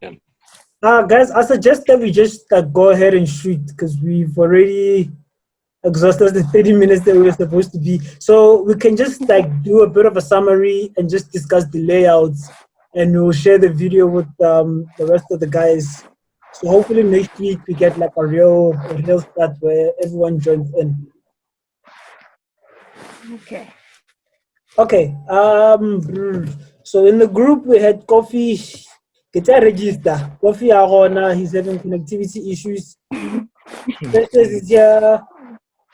then? Guys, I suggest that we just go ahead and shoot because we've already exhausted the 30 minutes that we were supposed to be. So we can just do a bit of a summary and just discuss the layouts, and we'll share the video with the rest of the guys. So hopefully next week we get like a real start where everyone joins in. Okay. Okay. So in the group we had Coffee. Get a register. Coffee Arona, he's having connectivity issues. Precious is here.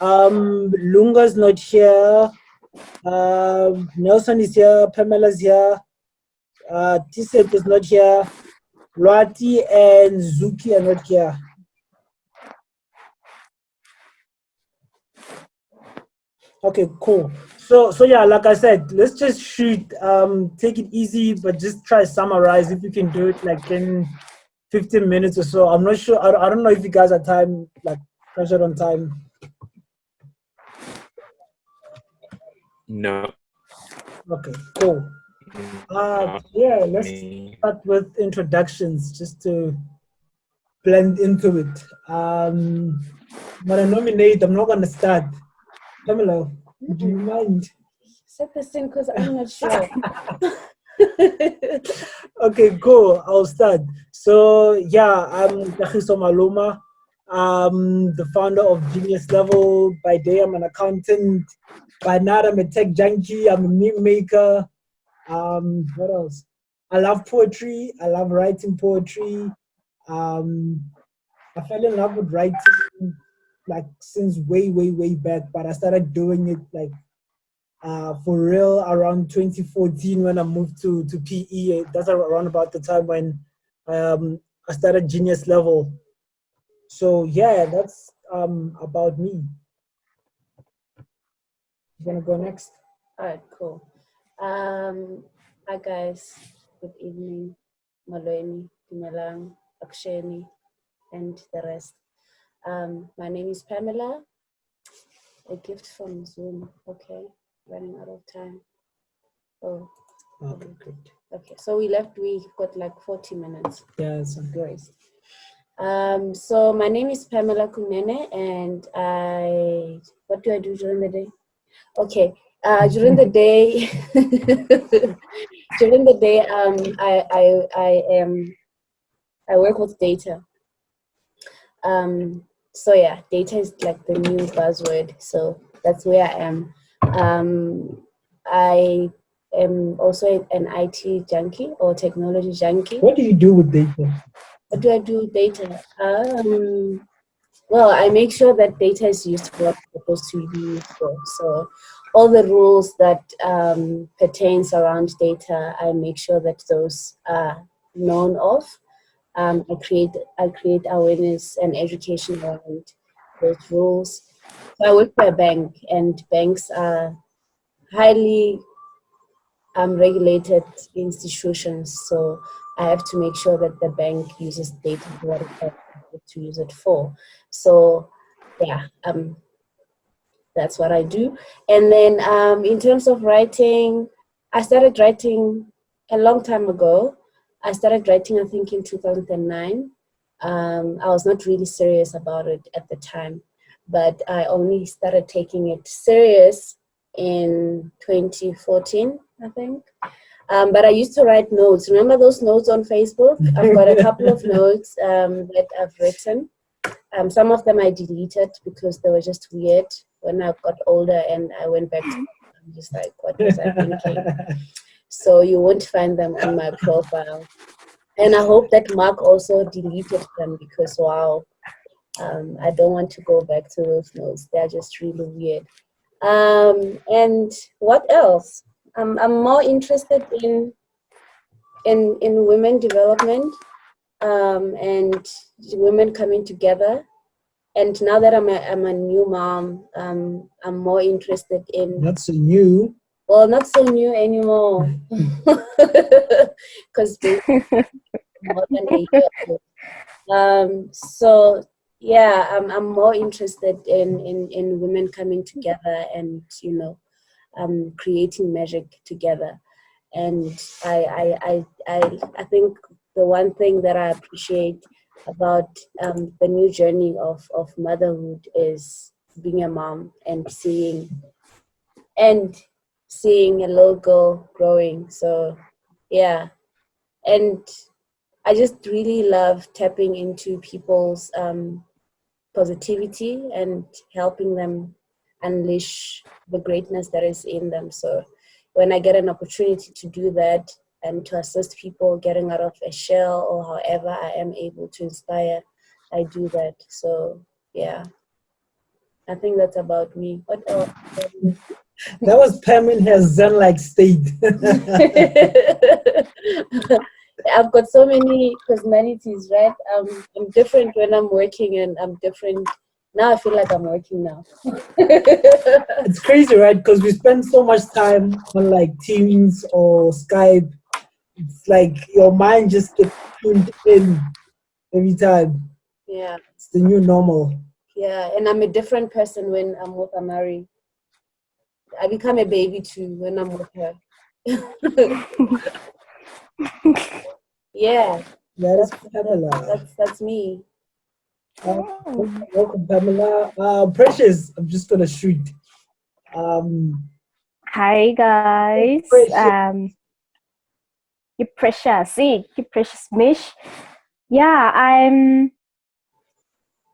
Lunga's not here. Nelson is here. Pamela's here. T-Set is not here. Luati and Zuki are not here. Okay, cool. So yeah, like I said, let's just shoot. Take it easy, but just try to summarize if you can do it like in 15 minutes or so. I'm not sure. I don't know if you guys are pressured on time. No. Okay, cool. Yeah, let's start with introductions just to blend into it. I'm gonna nominate. I'm not gonna start. Pamela, do you mind? Set the scene because I'm not sure. Okay, cool. I'll start. So yeah, I'm Kagiso Maloma. I'm the founder of Genius Level. By day, I'm an accountant. By night, I'm a tech junkie. I'm a meme maker. What else? I love poetry. I love writing poetry. I fell in love with writing like since way back, but I started doing it for real around 2014 when I moved to PE. That's around about the time when I started Genius Level. So yeah, that's about me. You wanna go next? All right, cool. Hi guys, good evening. Malweni, Dumelang, Aksheni, and the rest. My name is Pamela. A gift from Zoom. Okay, running out of time. Oh, okay, great. Okay, so we got like 40 minutes. Yeah, it's great. So my name is Pamela Kunene, and what do I do during the day? Okay, during the day, I work with data. So yeah, data is like the new buzzword. So that's where I am. I am also an IT junkie or technology junkie. What do you do with data? What do I do with data? Well, I make sure that data is used for what it's supposed to be used for. So all the rules that pertains around data, I make sure that those are known of. I create awareness and education around those rules. So I work for a bank, and banks are highly regulated institutions. So I have to make sure that the bank uses data for what it has to use it for. So yeah, that's what I do. And then in terms of writing, I started writing a long time ago. I started writing, I think, in 2009. I was not really serious about it at the time, but I only started taking it serious in 2014, I think. But I used to write notes. Remember those notes on Facebook? I've got a couple of notes that I've written. Some of them I deleted because they were just weird. When I got older and I went back to them, I'm just like, what was I thinking? So you won't find them on my profile. And I hope that Mark also deleted them because, wow, I don't want to go back to those notes. They're just really weird. And what else? I'm more interested in women development and women coming together. And now that I'm a new mom, I'm more interested in... Not so new. Well, not so new anymore. Because more than a year old. So yeah, I'm more interested in women coming together and, you know, creating magic together. And I think the one thing that I appreciate about the new journey of motherhood is being a mom and seeing a little girl growing. So yeah, and I just really love tapping into people's positivity and helping them unleash the greatness that is in them. So when I get an opportunity to do that and to assist people getting out of a shell or however I am able to inspire, I do that. So yeah, I think that's about me. What else? That was Pam in her zen-like state. I've got so many personalities, right? I'm different when I'm working, and I'm different now. I feel like I'm working now. It's crazy, right? Because we spend so much time on like Teams or Skype. It's like your mind just gets tuned in every time. Yeah, It's the new normal. yeah, and I'm a different person when I'm with Amari. I become a baby too when I'm with her. Yeah, That is Pamela. that's me. Welcome, Pamela. Precious, I'm just gonna shoot. Hi guys. Precious. You precious. See, you precious Mish. Yeah, I'm.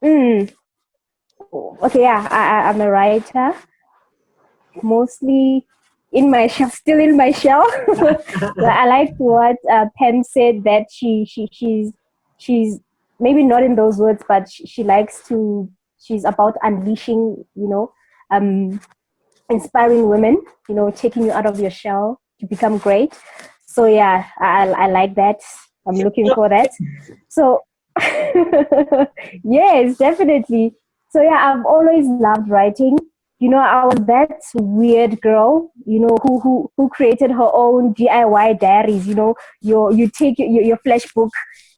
Okay, yeah, I'm a writer. Mostly in my shell, still in my shell. I like what Pam said, that she's maybe not in those words, but she likes to. She's about unleashing, inspiring women, taking you out of your shell to become great. So yeah, I like that. I'm looking for that. So yes, definitely. So yeah, I've always loved writing. I was that weird girl, who created her own DIY diaries. You take your flash book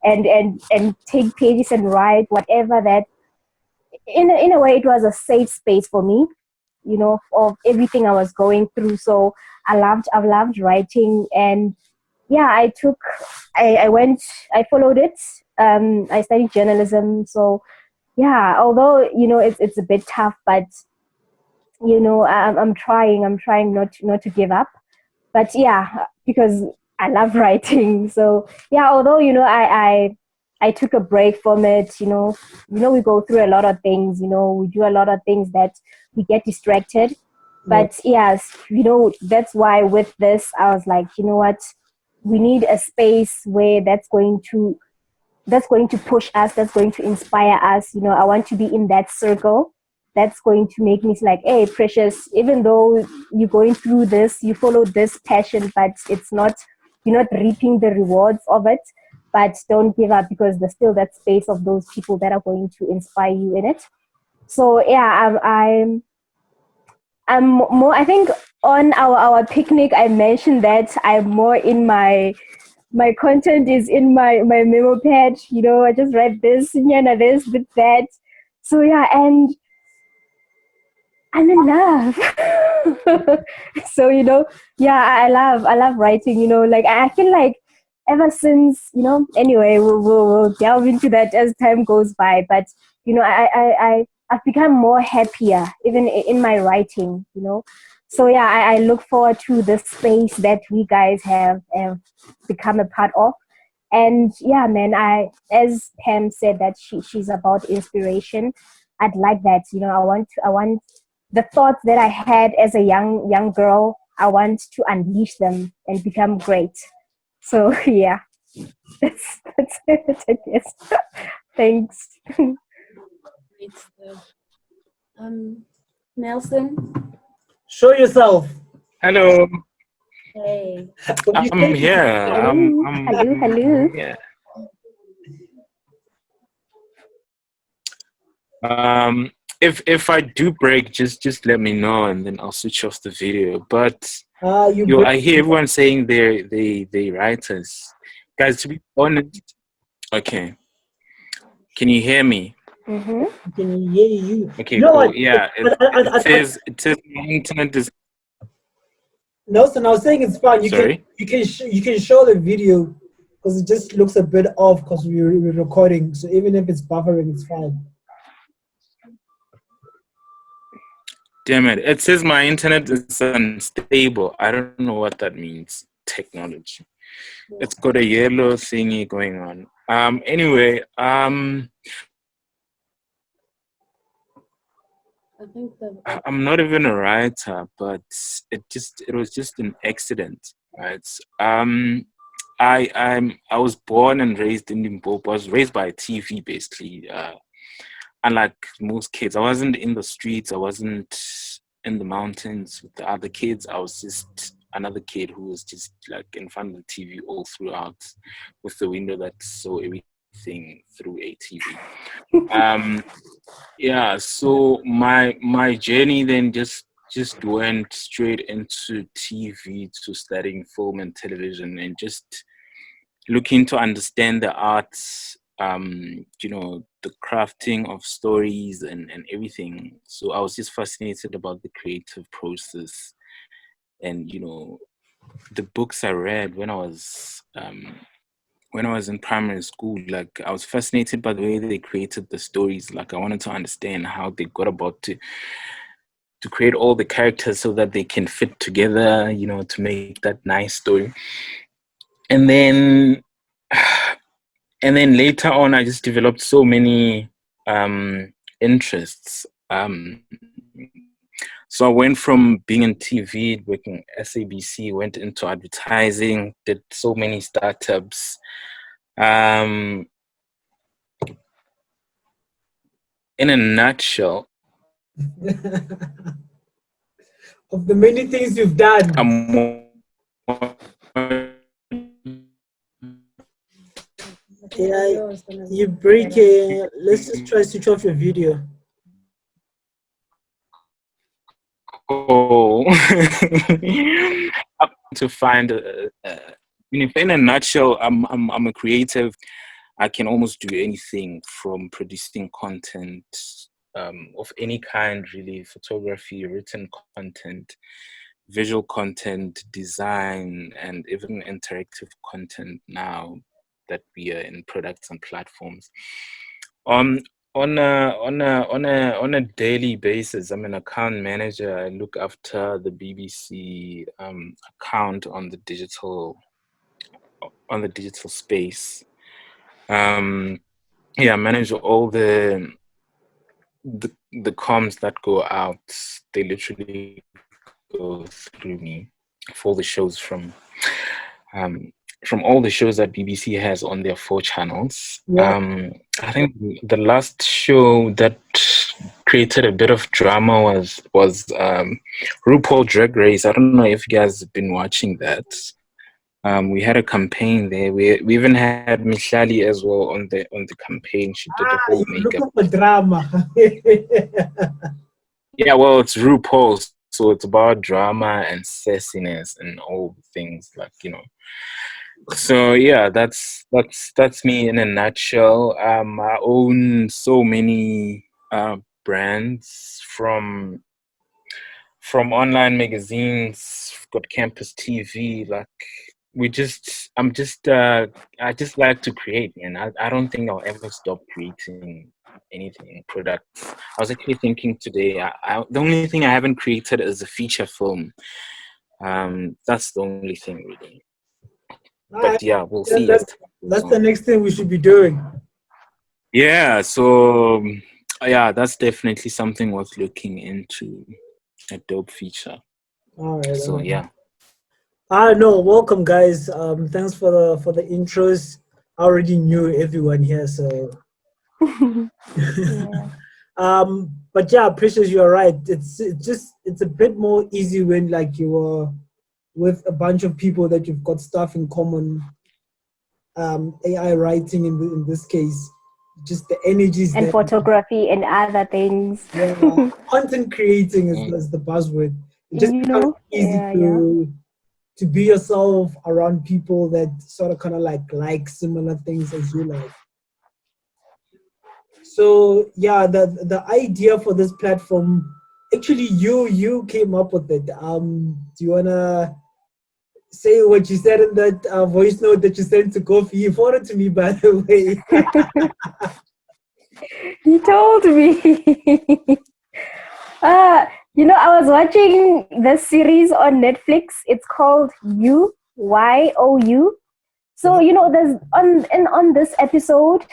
and take pages and write whatever that. In a way, it was a safe space for me, of everything I was going through. So I've loved writing, and yeah, I followed it. I studied journalism. So yeah, although, it's a bit tough, but, I'm trying not to give up. But yeah, because I love writing. So yeah, although, I took a break from it. We go through a lot of things. We do a lot of things that we get distracted. But yes, that's why with this I was like, you know what, we need a space where that's going to push us, that's going to inspire us. I want to be in that circle that's going to make me like, hey, Precious, even though you're going through this, you follow this passion, but you're not reaping the rewards of it. But don't give up, because there's still that space of those people that are going to inspire you in it. So yeah, I'm more, I think on our picnic, I mentioned that I'm more in my content is in my memo pad. I just write this, this, with that. So yeah, and I'm in love. So yeah, I love writing. Like I feel like ever since, anyway, we'll delve into that as time goes by. But I've become more happier even in my writing. So yeah, I look forward to the space that we guys have become a part of. And yeah, man, as Pam said, that she's about inspiration. I'd like that. I want the thoughts that I had as a young girl. I want to unleash them and become great. So yeah, that's it, I guess. Thanks. Great stuff. Nelson. Show yourself. Hello, Hey. What you I'm say? here. Hello. Yeah. If I do break, just let me know, and then I'll switch off the video. But I hear everyone saying they writers. Guys, to be honest, okay. Can you hear me? Mm-hmm. Can hear you. Okay, You know cool. what? Yeah, it says my internet is. Nelson, I was saying it's fine. Sorry? You can show the video because it just looks a bit off because we're recording. So even if it's buffering, it's fine. Damn it. It says my internet is unstable. I don't know what that means. Technology. It's got a yellow thingy going on. Anyway, I think I'm not even a writer, but it was just an accident, right? I was born and raised in Limpopo. I was raised by a TV, basically. Unlike most kids, I wasn't in the streets. I wasn't in the mountains with the other kids. I was just another kid who was just like in front of the TV all throughout, with the window that saw everything through a TV. Yeah, so my journey then just went straight into TV, to studying film and television, and just looking to understand the arts, the crafting of stories and everything. So I was just fascinated about the creative process, and the books I read when I was in primary school. Like, I was fascinated by the way they created the stories. Like, I wanted to understand how they got about to create all the characters so that they can fit together, to make that nice story. And then later on, I just developed so many interests. So I went from being in TV, working SABC, went into advertising, did so many startups. In a nutshell, Of the many things you've done. Yeah, you're breaking. Let's just try to switch off your video. Oh, to find in a nutshell, I'm a creative. I can almost do anything from producing content of any kind, really: photography, written content, visual content, design, and even interactive content now that we are in products and platforms. On a daily basis, I'm an account manager. I look after the BBC account on the digital space. I manage all the comms that go out. They literally go through me for all the shows from all the shows that BBC has on their 4 channels. Yeah. I think the last show that created a bit of drama was RuPaul Drag Race. I don't know if you guys have been watching that. We had a campaign there. We even had Mihlali as well on the campaign. She did the whole makeup. Looking for drama. Yeah, well, it's RuPaul, so it's about drama and sassiness and all things, like, So yeah, that's me in a nutshell. I own so many brands, from online magazines, got Campus TV. Like, I just like to create, and I don't think I'll ever stop creating anything, products. I was actually thinking today, the only thing I haven't created is a feature film. That's the only thing, really. But yeah, we'll see. That's the next thing we should be doing. Yeah, so yeah, that's definitely something worth looking into. A dope feature. All right. So yeah. No, welcome guys. Thanks for the intros. I already knew everyone here, so Yeah. but yeah, Precious, you're right. It's a bit more easy when like you are with a bunch of people that you've got stuff in common. AI writing in this case, just the energies and there. photography and other things. Yeah, content creating is the buzzword. It just becomes easy to be yourself around people that sort of kind of like similar things as you like. So yeah, the idea for this platform, actually you came up with it. Do you wanna say what you said in that voice note that you sent to Kofi. He forwarded to me, by the way. He told me. I was watching this series on Netflix. It's called You. So there's on this episode.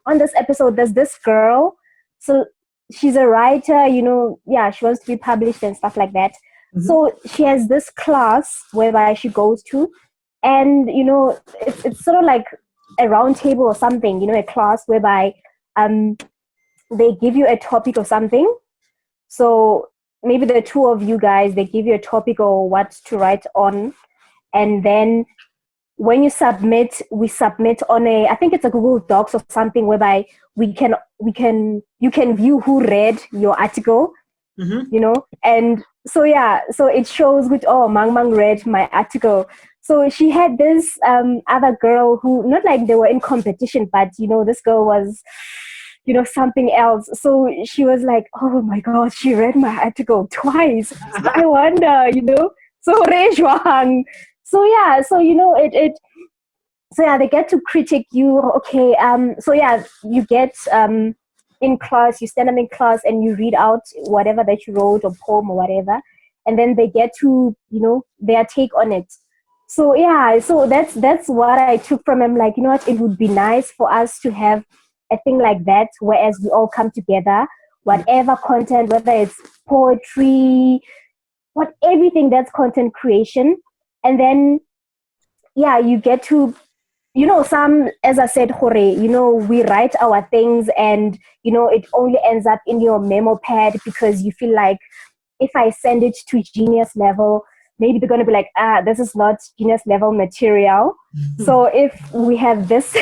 On this episode, there's this girl. So she's a writer. She wants to be published and stuff like that. Mm-hmm. So she has this class whereby she goes to, and it's sort of like a round table or something. A class whereby they give you a topic or something. So maybe the two of you guys, they give you a topic or what to write on. And then when you submit, we submit on I think it's a Google Docs or something whereby you can view who read your article, mm-hmm. And so it shows good, Mang read my article. So she had this other girl who, not like they were in competition, but this girl was something else. So she was like, oh my God, she read my article twice. So I wonder, so Rejwang. So they get to critique you. Okay, you get in class, you stand up in class and you read out whatever that you wrote or poem or whatever, and then they get to their take on it. So so that's what I took from him. Like, what, it would be nice for us to have a thing like that, whereas we all come together, whatever content, whether it's poetry, everything that's content creation, and then you get to some, as I said, Hore, we write our things and it only ends up in your memo pad because you feel like if I send it to genius level, maybe they're going to be like, this is not genius level material. So if we have this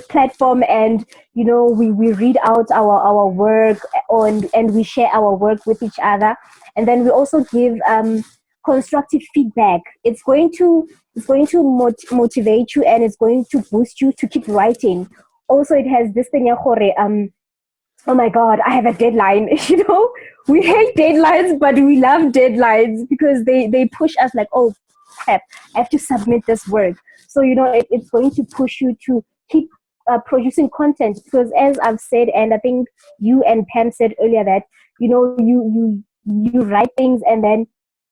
platform and we read out our work and we share our work with each other, and then we also give constructive feedback, it's going to motivate you and it's going to boost you to keep writing. Also, it has this thing, oh my God, I have a deadline. We hate deadlines, but we love deadlines because they push us like, oh crap, I have to submit this work. So it's going to push you to keep producing content, because as I've said, and I think you and Pam said earlier, that you write things and then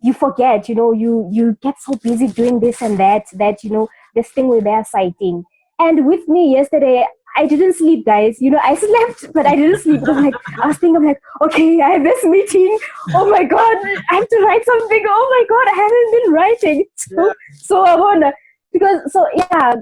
you forget, you get so busy doing this and that this thing with their citing. And with me yesterday, I didn't sleep, guys. I slept, but I didn't sleep because I was thinking, okay, I have this meeting. Oh my God, I have to write something. Oh my God, I haven't been writing. So I wanna, because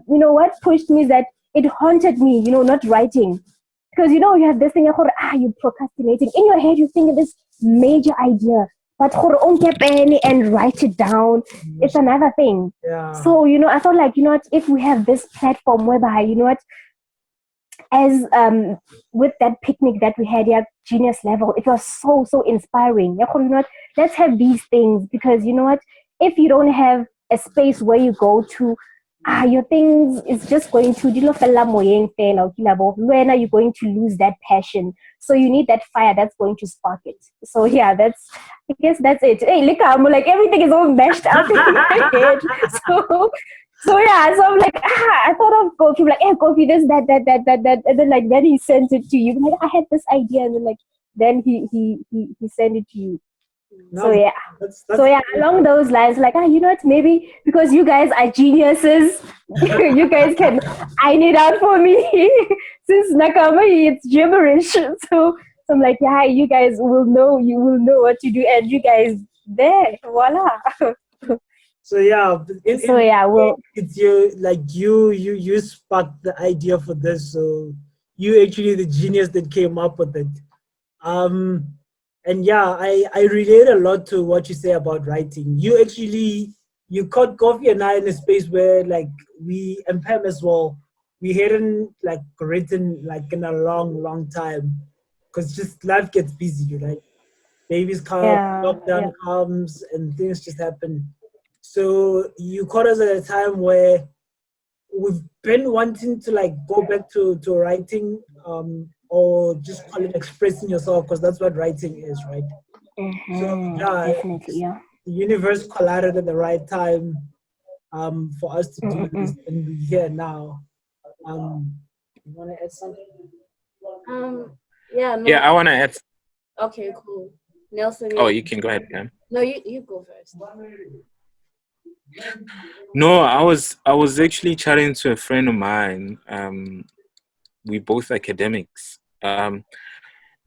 what pushed me is that it haunted me, not writing. Because you have this thing, you're procrastinating. In your head, you think of this major idea, but and write it down. It's another thing. Yeah. So, I thought like, if we have this platform whereby, as with that picnic that we had at genius level, it was so inspiring. Let's have these things, because if you don't have a space where you go to, your things is just going to when are you going to lose that passion? So you need that fire that's going to spark it. So I guess that's it. Hey, look, I'm like, everything is all meshed up in my head. So I'm like, I thought of Kofi, like, hey, Kofi, this, that, and then then he sent it to you. Like, I had this idea, and then he sent it to you. No, so along those lines, like, maybe because you guys are geniuses, you guys can iron it out for me. Since Nakama, it's gibberish. So I'm like, you guys will know what to do, and you guys there, voila. So it's you sparked the idea for this. So you actually the genius that came up with it. And I relate a lot to what you say about writing. You caught Kofi and I in a space where we and Pam as well, we hadn't written in a long time, because just life gets busy, right? Babies come, lockdown comes, and things just happen. So you caught us at a time where we've been wanting to go back to writing, or just call it expressing yourself, because that's what writing is, right? Mm-hmm. Definitely, the universe collided at the right time for us to do this, and we're here now. You want to add something? Yeah. No. Yeah, I want to add. Okay, cool. Nelson. Oh, you can go ahead, Pam. No, you go first. No, I was actually chatting to a friend of mine. We both academics.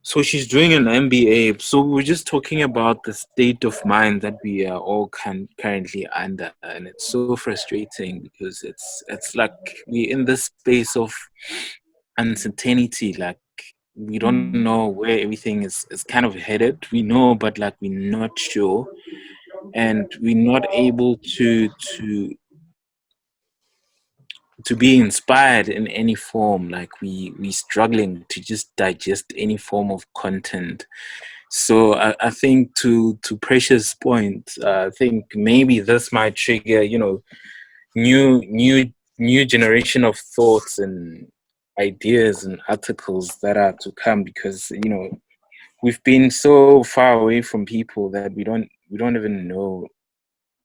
So she's doing an MBA. So we were just talking about the state of mind that we are all currently under, and it's so frustrating because it's like we're in this space of uncertainty. Like we don't know where everything is kind of headed. We know, but like we're not sure, and we're not able to be inspired in any form. Like we struggling to just digest any form of content. So I think to Precious' point, I think maybe this might trigger, new generation of thoughts and ideas and articles that are to come, because we've been so far away from people that we don't even know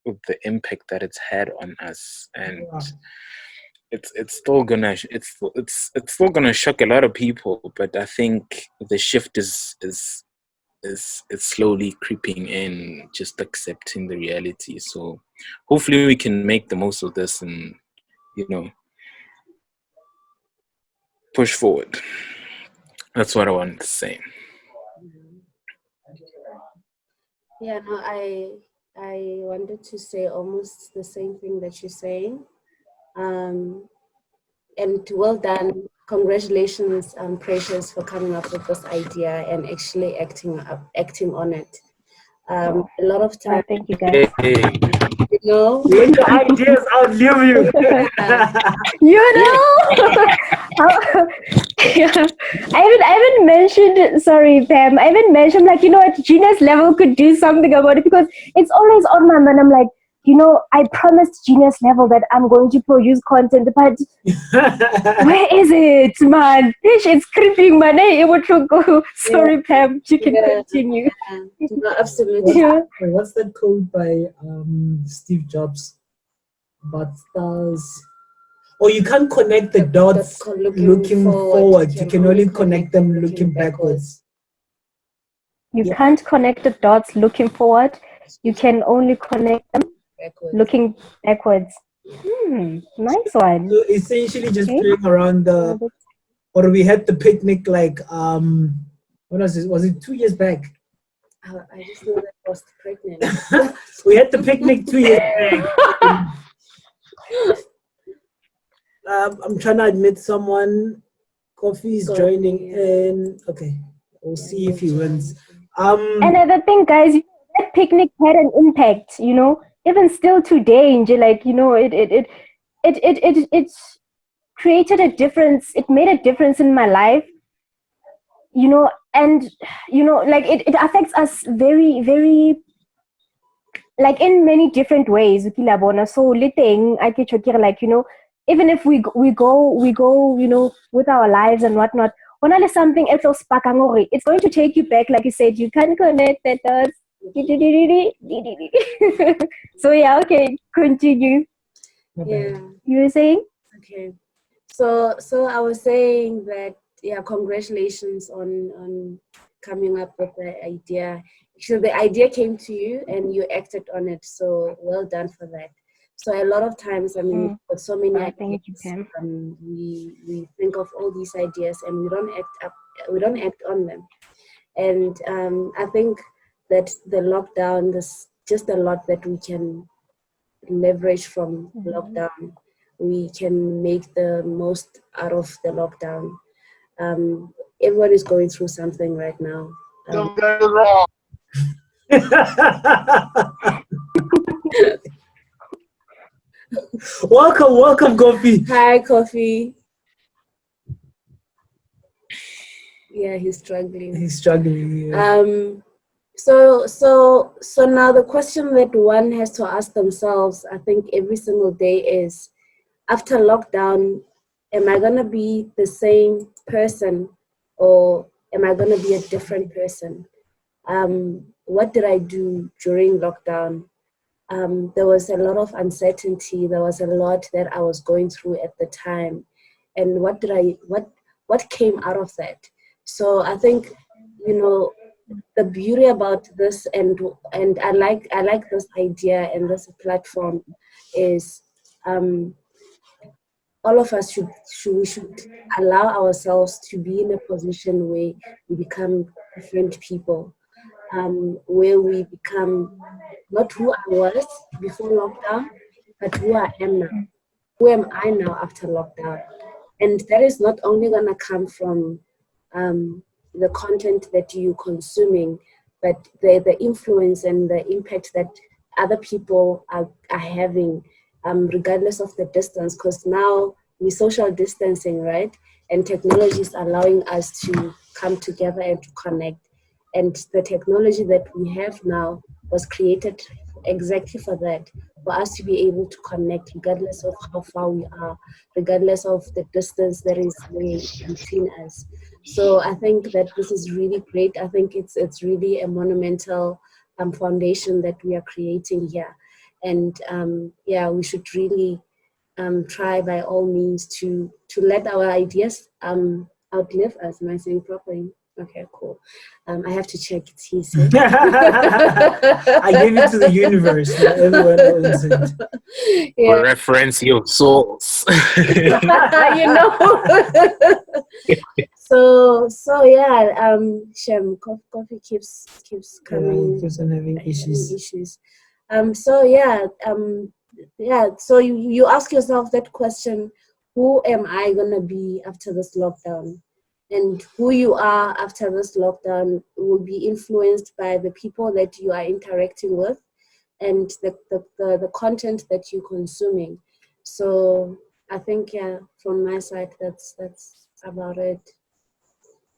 the impact that it's had on us. And it's still gonna shock a lot of people, but I think the shift is slowly creeping in, just accepting the reality. So hopefully we can make the most of this and push forward. That's what I wanted to say. Yeah, no, I wanted to say almost the same thing that you're saying. And well done. Congratulations, Precious, for coming up with this idea and actually acting on it. A lot of times, thank you guys. When the ideas outlive you. I haven't mentioned, sorry Pam, I haven't mentioned, like, at Genius Level could do something about it, because it's always on my mind. I'm like, I promised Genius Level that I'm going to produce content, but where is it, man? It's creeping, man. Sorry, Pam, you can continue. No, absolutely. What's that quote by Steve Jobs? But stars. Or you can't connect the dots looking forward. You can only connect them looking backwards. You can't connect the dots looking forward. You can only connect them looking backwards. Nice one. So essentially just playing around or we had the picnic like, what was it? Was it 2 years back? I just know that I was pregnant. We had the picnic 2 years back. I'm trying to admit someone. Coffee is joining in. Okay, we'll see if he wins. Another thing, guys, that picnic had an impact. Even still today, like it created a difference. It made a difference in my life. And like it affects us very, very, like, in many different ways. So liteng I get like, even if we go, with our lives and whatnot, when something else it's going to take you back, like you said. You can connect the dots. So yeah, okay, continue. Yeah. You were saying? Okay. So I was saying that, yeah, congratulations on coming up with the idea. So the idea came to you and you acted on it. So well done for that. So a lot of times, with so many ideas, we think of all these ideas and we don't act on them. And I think that the lockdown, there's just a lot that we can leverage from lockdown. We can make the most out of the lockdown. Everyone is going through something right now. Welcome, Coffee. Hi, Coffee. Yeah, he's struggling. Yeah. So now the question that one has to ask themselves, I think, every single day is, after lockdown, am I gonna be the same person, or am I gonna be a different person? what did I do during lockdown? There was a lot of uncertainty. There was a lot that I was going through at the time, and what came out of that? So I think, the beauty about this, and I like this idea and this platform is, all of us should allow ourselves to be in a position where we become different people, where we become not who I was before lockdown, but who I am now. Who am I now after lockdown? And that is not only going to come from the content that you're consuming, but the influence and the impact that other people are having, regardless of the distance, because now we're social distancing, right? And technology is allowing us to come together and to connect. And the technology that we have now was created exactly for that, for us to be able to connect regardless of how far we are, regardless of the distance that is between us. So I think that this is really great. I think it's really a monumental foundation that we are creating here. And we should really try by all means to let our ideas outlive us. Am I saying properly? Okay, cool. I have to check it's easy. I gave it to the universe. Now everyone owns it. Yeah. Reference your source. So yeah, Shem, coffee keeps coming. Keeps on having issues. So you ask yourself that question: who am I gonna be after this lockdown? And who you are after this lockdown will be influenced by the people that you are interacting with and the content that you're consuming. So I think, from my side, that's about it.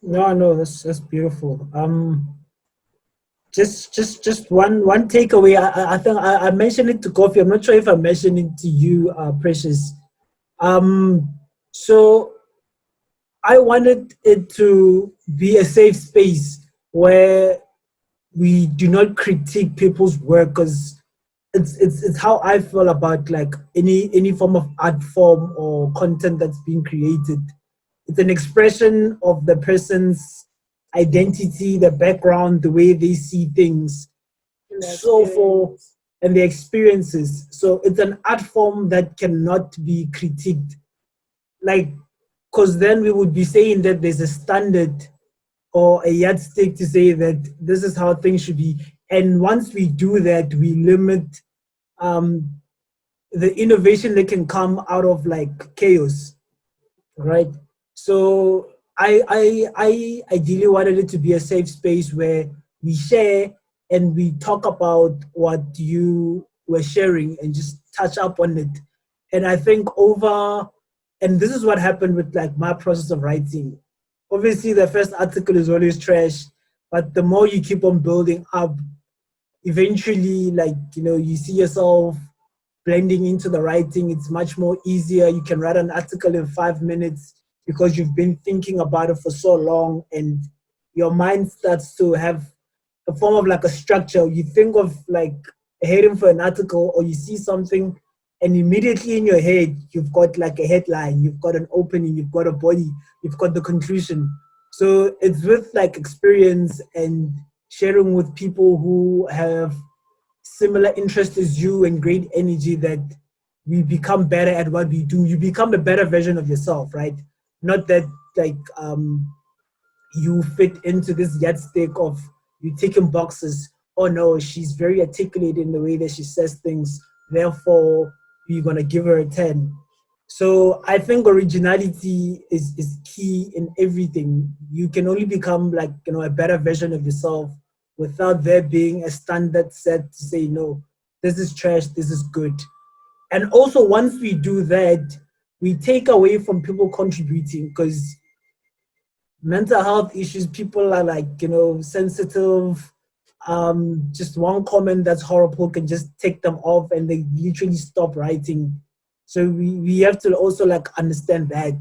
No, that's beautiful. Just one takeaway. I think I mentioned it to Coffee. I'm not sure if I mentioned it to you, Precious. So I wanted it to be a safe space where we do not critique people's work, because it's how I feel about like any form of art form or content that's being created. It's an expression of the person's identity, the background, the way they see things, and their experiences. So it's an art form that cannot be critiqued, like, because then we would be saying that there's a standard or a yardstick to say that this is how things should be. And once we do that, we limit the innovation that can come out of like chaos, right? So I ideally wanted it to be a safe space where we share and we talk about what you were sharing and just touch up on it. And I think and this is what happened with like my process of writing. Obviously, the first article is always trash, but the more you keep on building up, eventually, like, you see yourself blending into the writing. It's much more easier. You can write an article in 5 minutes because you've been thinking about it for so long, and your mind starts to have a form of like a structure. You think of like heading for an article, or you see something, and immediately in your head, you've got like a headline, you've got an opening, you've got a body, you've got the conclusion. So it's with like experience and sharing with people who have similar interests as you and great energy that we become better at what we do. You become a better version of yourself, right? Not that like you fit into this yardstick of you ticking boxes. Oh no, she's very articulate in the way that she says things, therefore we're gonna give her a 10. So I think originality is key in everything. You can only become like, a better version of yourself without there being a standard set to say, no, this is trash, this is good. And also once we do that, we take away from people contributing, because mental health issues, people are like, sensitive. Just one comment that's horrible can just take them off and they literally stop writing. So we have to also like understand that.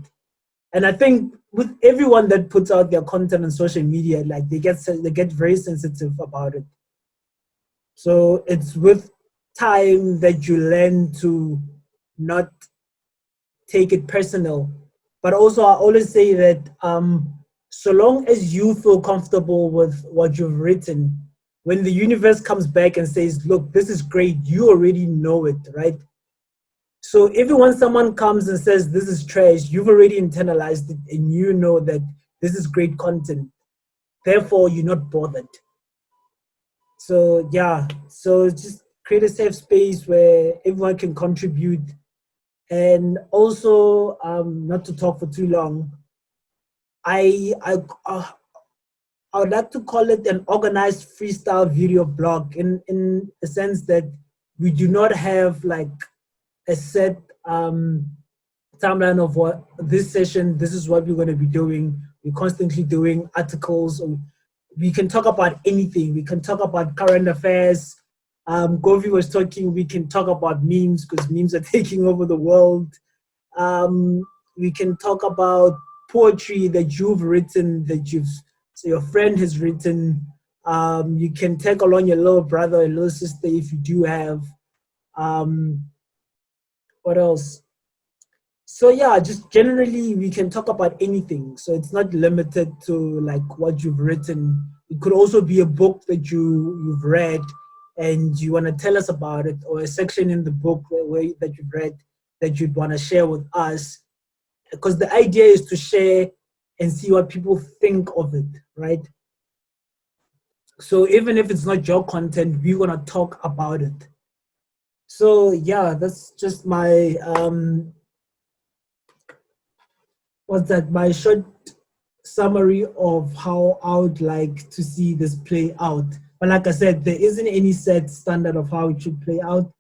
And I think with everyone that puts out their content on social media, like they get very sensitive about it. So it's with time that you learn to not take it personal. But also, I always say that so long as you feel comfortable with what you've written, when the universe comes back and says, look, this is great, you already know it, right? So even when someone comes and says, this is trash, you've already internalized it and you know that this is great content. Therefore, you're not bothered. So yeah, so just create a safe space where everyone can contribute. And also, not to talk for too long, I would like to call it an organized freestyle video blog in the sense that we do not have like a set timeline of what this session, this is what we're going to be doing. We're constantly doing articles. We can talk about anything. We can talk about current affairs. Govi was talking, we can talk about memes because memes are taking over the world. We can talk about poetry that you've written, so your friend has written. You can tag along your little brother and little sister if you do have. What else? So yeah, just generally we can talk about anything. So it's not limited to like what you've written. It could also be a book that you've read and you want to tell us about it, or a section in the book that you've read that you'd want to share with us. Because the idea is to share and see what people think of it, right? So even if it's not your content, we're gonna talk about it. So yeah, that's just my my short summary of how I would like to see this play out. But like I said, there isn't any set standard of how it should play out.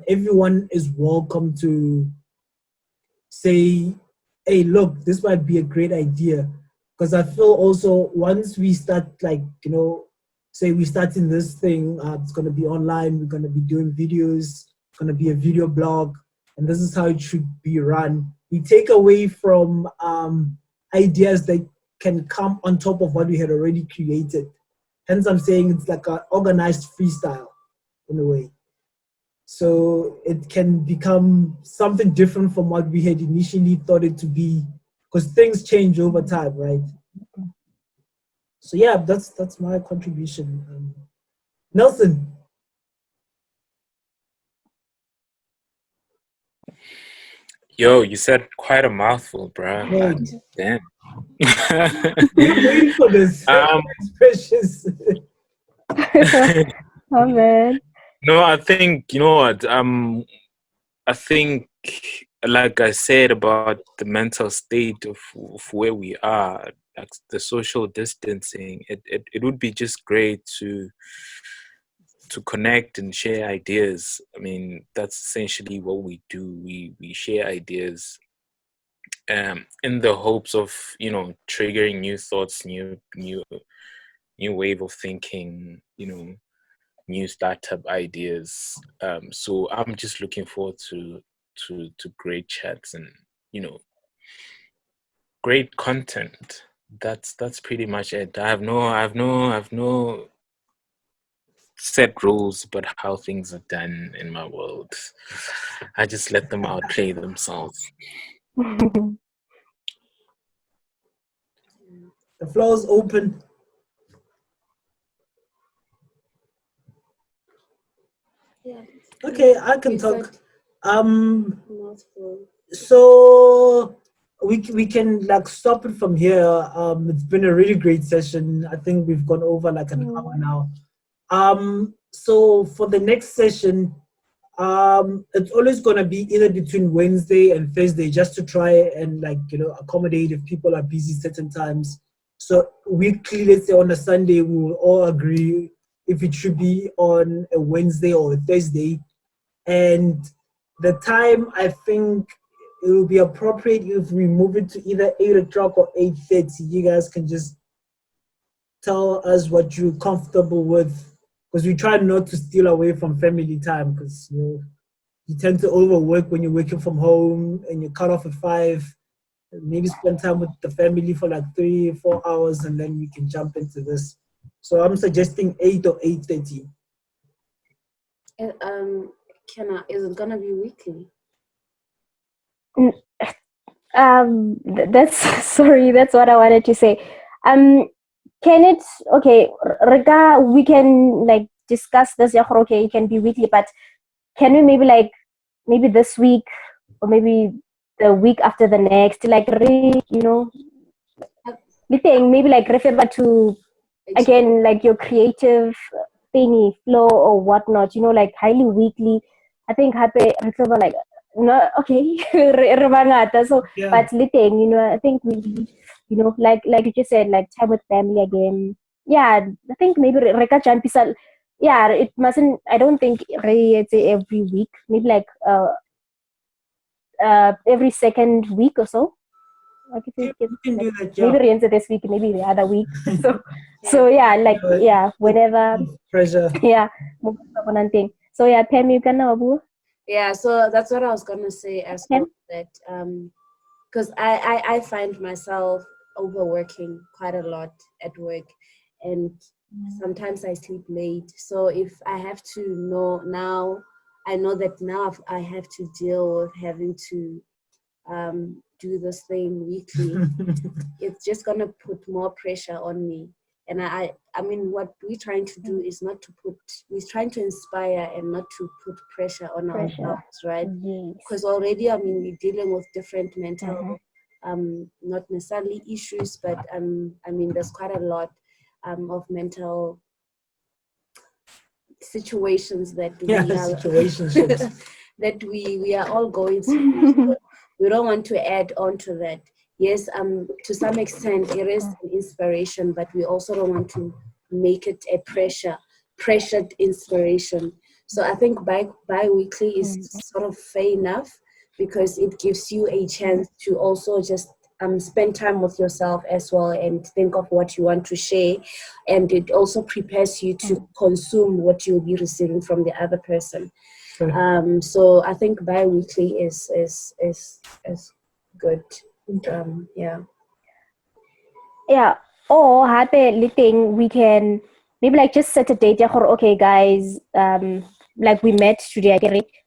Everyone is welcome to say, hey, look, this might be a great idea. Because I feel also once we start, like, say we start in this thing, it's going to be online, we're going to be doing videos, it's going to be a video blog, and this is how it should be run. We take away from ideas that can come on top of what we had already created. Hence, I'm saying it's like an organized freestyle in a way. So it can become something different from what we had initially thought it to be, because things change over time, right? So yeah, that's my contribution. Nelson. Yo, you said quite a mouthful, bro. Damn. We're waiting for this expressions. Oh man. No, I think you know what. I think, like I said about the mental state of where we are, like the social distancing, it would be just great to connect and share ideas. I mean, that's essentially what we do. We share ideas, in the hopes of triggering new thoughts, new wave of thinking, new startup ideas. So I'm just looking forward to great chats and great content. That's pretty much it. I have no set rules about how things are done in my world. I just let them outplay themselves. The floor is open. Yeah. Okay, I can talk. So we can like stop it from here. It's been a really great session. I think we've gone over like an hour now. So for the next session, it's always gonna be either between Wednesday and Thursday, just to try and accommodate if people are busy certain times. So weekly, let's say on a Sunday, we will all agree if it should be on a Wednesday or a Thursday. And the time, I think it will be appropriate if we move it to either 8 o'clock or 8:30. You guys can just tell us what you're comfortable with, because we try not to steal away from family time, because you tend to overwork when you're working from home and you cut off at 5. Maybe spend time with the family for like 3-4 hours, and then we can jump into this. So I'm suggesting 8 or 8:30. Is it gonna be weekly? That's sorry, that's what I wanted to say. Can it, okay, Rika, we can like discuss this, okay, it can be weekly, but can we maybe this week or maybe the week after the next, like maybe like refer back to again like your creative thingy flow or whatnot, like highly weekly. I think happy like no, okay. So Yeah. but I think we like you just said, like time with family again. Yeah, I think maybe Reka Chan Pisal, yeah, it mustn't, I don't think it's every week, maybe like every second week or so. Like You can do that, maybe yeah. Rienza this week, maybe the other week. So yeah, like whenever pressure. yeah, so yeah, Pam, you can know. Yeah, so that's what I was gonna say as well. That because I find myself overworking quite a lot at work, and sometimes I sleep late. So if I have to know now, I know that now I have to deal with having to do this thing weekly. It's just gonna put more pressure on me. And I mean, what we're trying to do is we're trying to inspire and not to put pressure on ourselves, right? Because already, I mean, we're dealing with different mental, not necessarily issues, but I mean, there's quite a lot of mental situations that that we are all going through. So we don't want to add on to that. Yes, to some extent it is an inspiration, but we also don't want to make it a pressured inspiration. So I think bi-weekly is sort of fair enough, because it gives you a chance to also just spend time with yourself as well and think of what you want to share, and it also prepares you to consume what you'll be receiving from the other person. So I think bi-weekly is good. Yeah. Or happy thing, we can maybe like just set a date. Okay, guys, like we met today,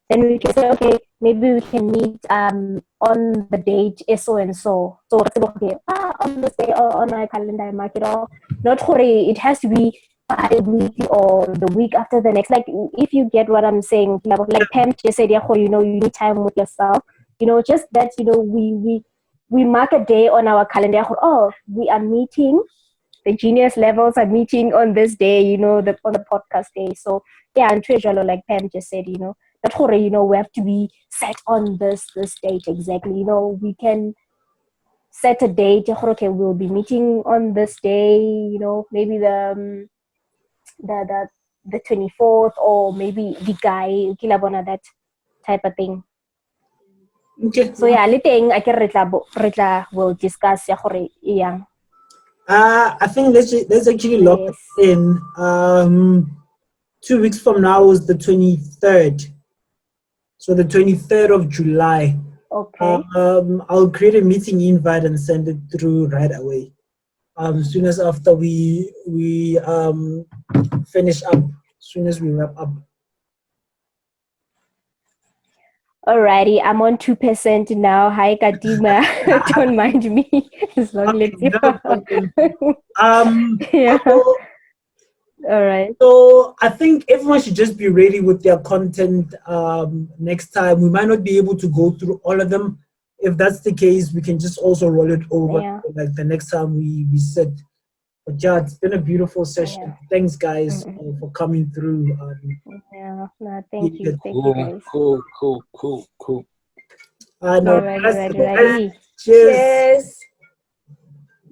then we can say, okay, maybe we can meet on the date so and so. So okay, on this day or on my calendar, I mark it all. Not it has to be bi-weekly or the week after the next. Like if you get what I'm saying, like Pam just said, you need time with yourself. Just that we mark a day on our calendar. Oh, we are meeting. The genius levels are meeting on this day, on the podcast day. So yeah, and treasure, like Pam just said, that we have to be set on this date exactly. We can set a date. Okay, we'll be meeting on this day. Maybe the 24th, or maybe the guy kilabona, that type of thing. Okay. So yeah, liteng I can retla will discuss yang. I think let's actually lock it in. 2 weeks from now is the 23rd. So the 23rd of July. Okay. I'll create a meeting invite and send it through right away. Soon as after we finish up, soon as we wrap up. Alrighty, I'm on 2% now. Hi, Kadima. Don't mind me. As long as yeah. All right. So I think everyone should just be ready with their content next time. We might not be able to go through all of them. If that's the case, we can just also roll it over like the next time we sit. But yeah, it's been a beautiful session. Yeah. Thanks, guys, for coming through. Thank you. Thank you, guys. Cool. All right. Cheers.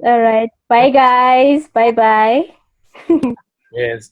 All right. Bye, guys. Bye. Yes.